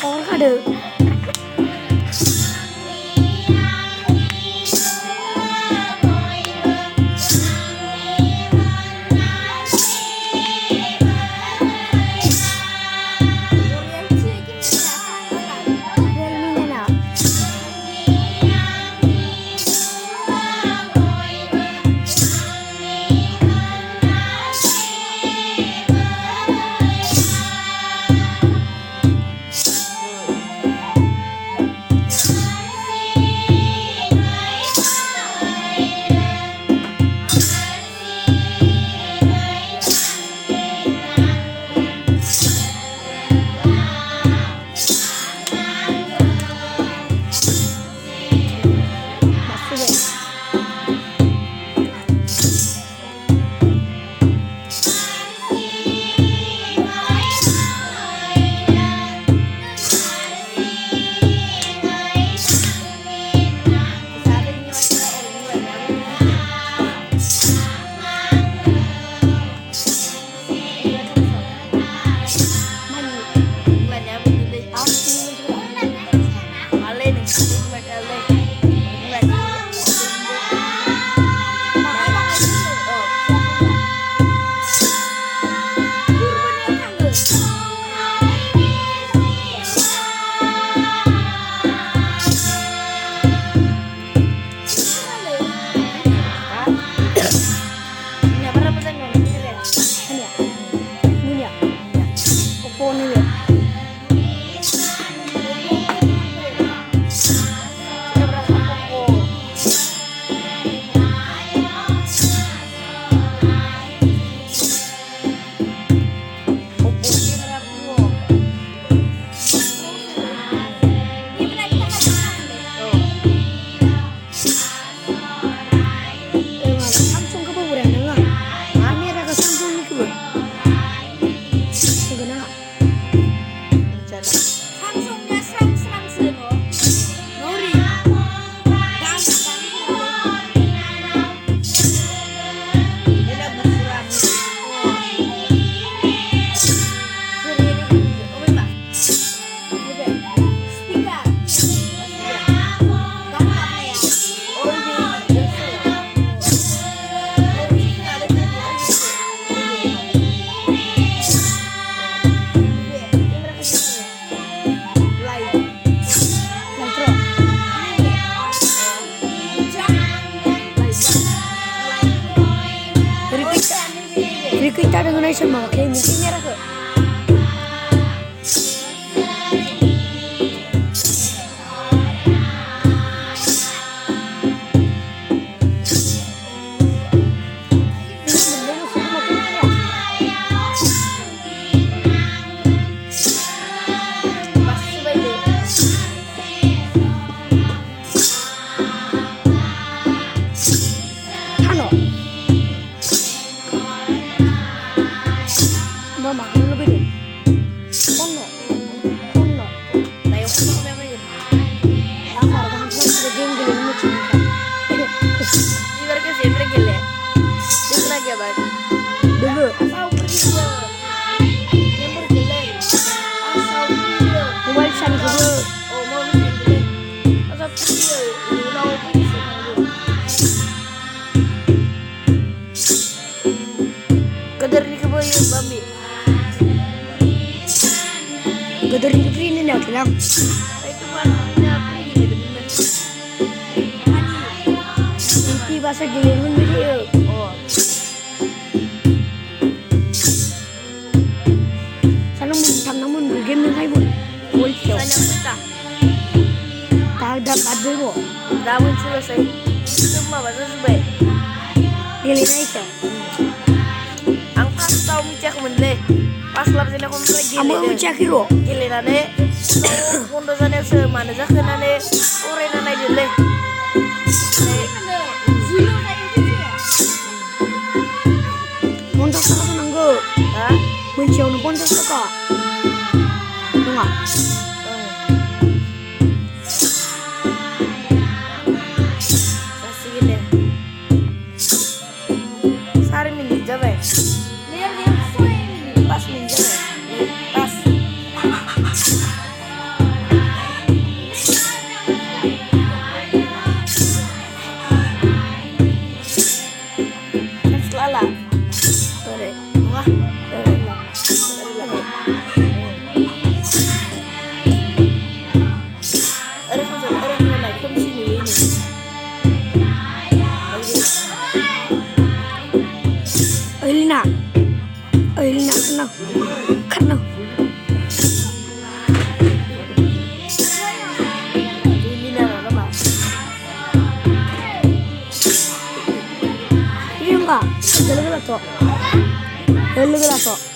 Orang ada. Kita dengan Aisyah memakai mungkinnya rasa. Gadar ini nak bilang. Itu bahasa giliran dia. Oh. Sana muntah namun game yang saya buat. Sana muntah. Tak ada kader mo. Dapat selesai. Semua bahasa sebaik. Giliran aja. Ang pas tahu micak mendle. Pas lapsin ako lagi. Amo micak hero. Gilinane. Mundo sana semana zakenane. Orena na dile. Pontos ako nanggo. Ha? Menciau no pontos ako. Tunga. Sige le. Sari min jabe. Lihat dia pas min jabe. Pas. karena ini nama apa? Ini enggak, jalan gelas kok.